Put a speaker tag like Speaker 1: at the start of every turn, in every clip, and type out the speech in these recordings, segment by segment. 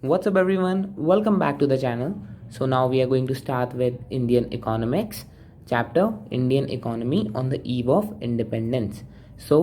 Speaker 1: What's up, everyone? Welcome back to the channel. So, now we are going to start with Indian economics chapter Indian economy on the eve of independence. So,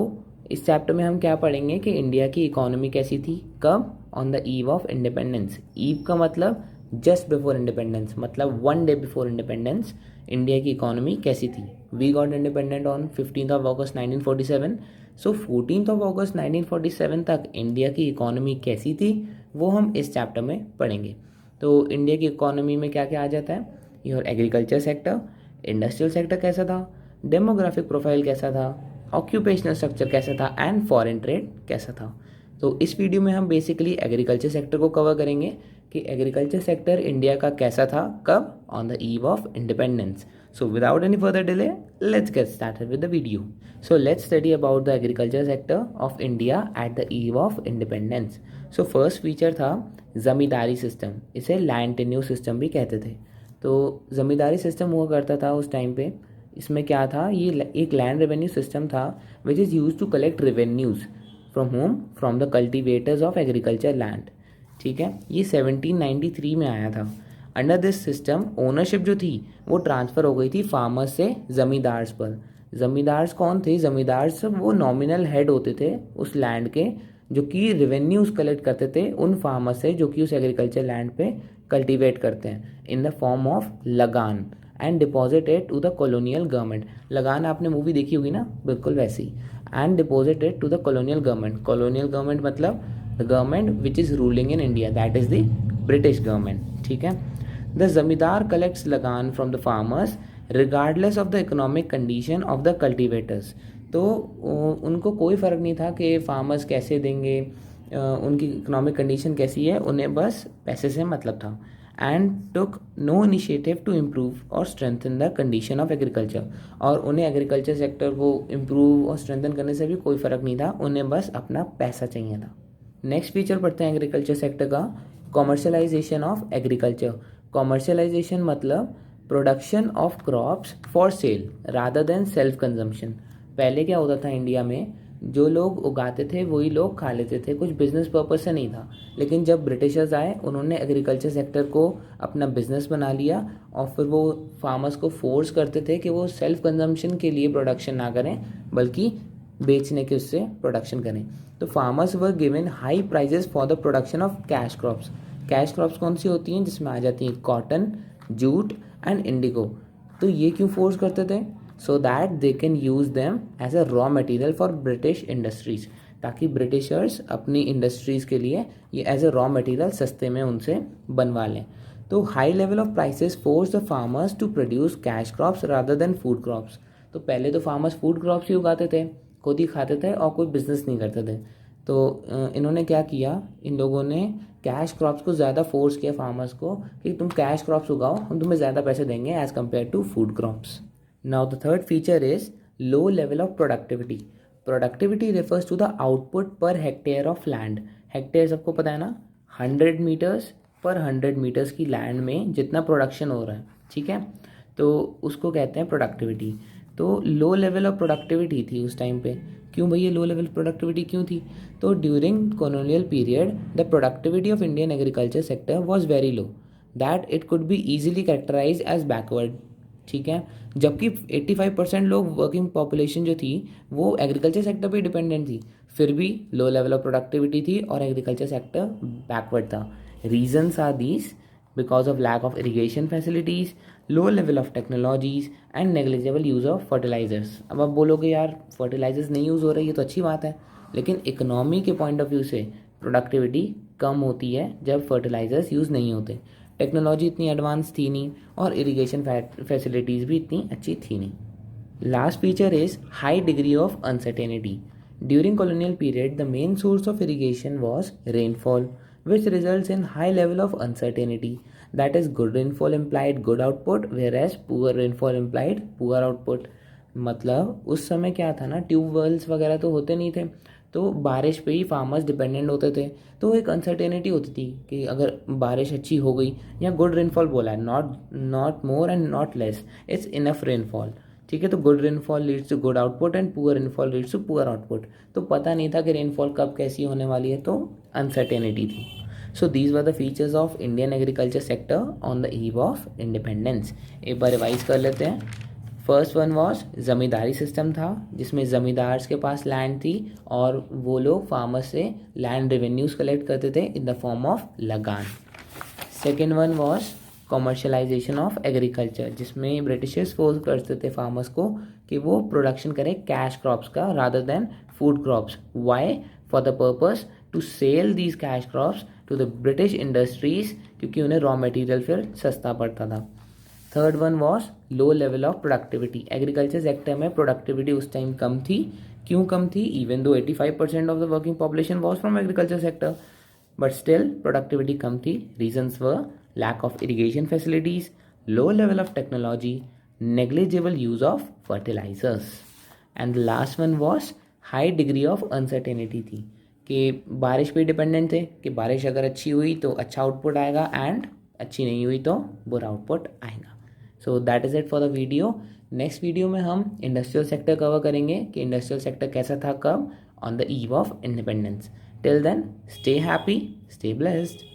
Speaker 1: इस chapter में हम क्या पढ़ेंगे कि India की economy कैसी थी कब on the eve of independence. Eve का मतलब जस्ट बिफोर इंडिपेंडेंस, मतलब 1 day बिफोर इंडिपेंडेंस इंडिया की इकोनॉमी कैसी थी. We got independent on 15 August 1947. So 14 अगस्त 1947 तक इंडिया की इकोनॉमी कैसी थी वो हम इस चैप्टर में पढ़ेंगे. तो इंडिया की इकोनॉमी में क्या क्या आ जाता है. Your agriculture sector, industrial sector कैसा था, डेमोग्राफिक प्रोफाइल कैसा था, ऑक्यूपेशनल स्ट्रक्चर कैसा था एंड फॉरेन ट्रेड कैसा था. तो इस वीडियो में हम बेसिकली एग्रीकल्चर सेक्टर को कवर करेंगे कि एग्रीकल्चर सेक्टर इंडिया का कैसा था कब on the eve of independence. So without any further delay, let's get started with the video. So let's study about the agriculture sector of India at the eve of independence. So first feature था ज़मींदारी system. इसे land tenure system भी कहते थे. तो ज़मींदारी system हुआ करता था उस टाइम पे. इसमें क्या था, ये एक लैंड रेवेन्यू सिस्टम था which is use to collect revenues from home, from the cultivators of agriculture land. ठीक है, ये 1793 में आया था. अंडर दिस सिस्टम ओनरशिप जो थी वो ट्रांसफ़र हो गई थी फार्मर्स से ज़मींदार्स पर. ज़मींदार्स कौन थे? ज़मींदार्स वो नॉमिनल हेड होते थे उस लैंड के, जो कि रेवेन्यूज़ कलेक्ट करते थे उन फार्मर्स से जो कि उस एग्रीकल्चर लैंड पे कल्टीवेट करते हैं in the form of lagaan and deposited to the colonial government. Lagaan आपने मूवी देखी होगी ना, बिल्कुल वैसी. And deposited to the colonial government. Colonial government मतलब the government which is ruling in India, that is the British government. ठीक है. The zamindar collects lagan from the farmers regardless of the economic condition of the cultivators. तो उनको कोई फ़र्क नहीं था कि फार्मर्स कैसे देंगे, उनकी इकोनॉमिक कंडीशन कैसी है, उन्हें बस पैसे से मतलब था. And took no initiative to improve और strengthen the condition of agriculture. और उन्हें एग्रीकल्चर सेक्टर को इम्प्रूव और स्ट्रेंथन करने से भी कोई फ़र्क नहीं था, उन्हें बस अपना पैसा चाहिए था. नेक्स्ट फीचर पढ़ते हैं एग्रीकल्चर सेक्टर का, कॉमर्शलाइजेशन ऑफ एग्रीकल्चर. कॉमर्शलाइजेशन मतलब production of crops for sale rather than self consumption. पहले क्या होता था इंडिया में, जो लोग उगाते थे वही लोग खा लेते थे, कुछ बिजनेस पर्पज से नहीं था. लेकिन जब ब्रिटिशर्स आए उन्होंने एग्रीकल्चर सेक्टर को अपना बिजनेस बना लिया और फिर वो फार्मर्स को फोर्स करते थे कि वो सेल्फ कंजम्पशन के लिए प्रोडक्शन ना करें बल्कि बेचने के उससे प्रोडक्शन करें. तो farmers were given high prices for the production of cash crops. Cash crops कौन सी होती हैं? जिसमें आ जाती हैं कॉटन, जूट एंड इंडिगो. तो ये क्यों फोर्स करते थे? So that they can use them as a raw material for British industries, ताकि ब्रिटिशर्स अपनी इंडस्ट्रीज़ के लिए ये एज अ रॉ मटेरियल सस्ते में उनसे बनवा लें. तो high level of prices force the farmers to produce cash crops rather than food crops. तो पहले तो फार्मर्स फूड क्रॉप्स ही उगाते थे, खुद ही खाते थे और कोई बिजनेस नहीं करते थे. तो इन्होंने क्या किया, इन लोगों ने कैश क्रॉप्स को ज़्यादा फोर्स किया फार्मर्स को कि तुम कैश क्रॉप्स उगाओ, हम तुम्हें ज़्यादा पैसे देंगे as compare to food crops. Now the third feature is low level of productivity. Productivity refers to the output per hectare of land. Hectare सबको पता है ना, 100 मीटर्स पर 100 मीटर्स की लैंड में जितना प्रोडक्शन हो रहा है. ठीक है, तो उसको कहते हैं प्रोडक्टिविटी. तो लो लेवल ऑफ प्रोडक्टिविटी थी उस टाइम पे. क्यों भैया लो लेवल प्रोडक्टिविटी क्यों थी? तो during colonial period the productivity of Indian agriculture sector was very low that it could be easily characterise as backward. ठीक है, जबकि 85% लोग वर्किंग पॉपुलेशन जो थी वो एग्रीकल्चर सेक्टर पे डिपेंडेंट थी, फिर भी लो लेवल ऑफ प्रोडक्टिविटी थी और एग्रीकल्चर सेक्टर बैकवर्ड था. Reasons are these: because of lack of irrigation facilities, low level of technologies and negligible use of fertilizers. अब आप बोलोगे यार फर्टिलाइजर्स नहीं यूज़ हो रही है तो अच्छी बात है, लेकिन इकोनॉमी के पॉइंट ऑफ व्यू से प्रोडक्टिविटी कम होती है जब फर्टिलाइजर्स यूज़ नहीं होते. टेक्नोलॉजी इतनी एडवांस थी नहीं और इरिगेशन फैसिलिटीज़ भी इतनी अच्छी थी नहीं. Last feature is high degree of uncertainty. During colonial period, the main source of irrigation was rainfall, which results in high level of uncertainty. That is, good rainfall implied good output, whereas poor rainfall implied poor output. मतलब उस समय क्या था ना, tube wells वगैरह तो होते नहीं थे, तो बारिश पे ही फार्मर्स डिपेंडेंट होते थे. तो एक अनसर्टेनिटी होती थी कि अगर बारिश अच्छी हो गई, या गुड रेनफॉल बोला है, not more and not less, it's enough rainfall. ठीक है, तो good rainfall leads to good output and poor rainfall leads to poor output. तो पता नहीं था कि रेनफॉल कब कैसी होने वाली है, तो अनसर्टेनिटी थी. So these were the features of Indian agriculture sector on the eve of independence. एक बार रिवाइज कर लेते हैं. फर्स्ट वन वॉज ज़मींदारी सिस्टम था, जिसमें ज़मींदार्स के पास लैंड थी और वो लोग फार्मर्स से लैंड रेवेन्यूज़ कलेक्ट करते थे इन द फॉर्म ऑफ लगान. Second one was commercialisation of agriculture, जिसमें ब्रिटिशर्स फोर्स करते थे फार्मर्स को कि वो प्रोडक्शन करें कैश क्रॉप्स का rather than food crops. Why? For the purpose to sell these cash crops to the British industries, क्योंकि उन्हें रॉ मटेरियल फिर सस्ता पड़ता था. Third one was low level of productivity. Agriculture sector में productivity उस time कम थी. क्यों कम थी? Even though 85% of the working population was from agriculture sector, but still productivity कम थी. Reasons were lack of irrigation facilities, low level of technology, negligible use of fertilizers. And the last one was high degree of uncertainty थी कि बारिश पे dependent थे कि बारिश अगर अच्छी हुई तो अच्छा आउटपुट आएगा एंड अच्छी नहीं हुई तो बुरा आउटपुट आएगा. So that is it for the video. Next video में हम इंडस्ट्रियल सेक्टर कवर करेंगे कि इंडस्ट्रियल सेक्टर कैसा था कब on the eve of independence. Till then stay happy, stay blessed.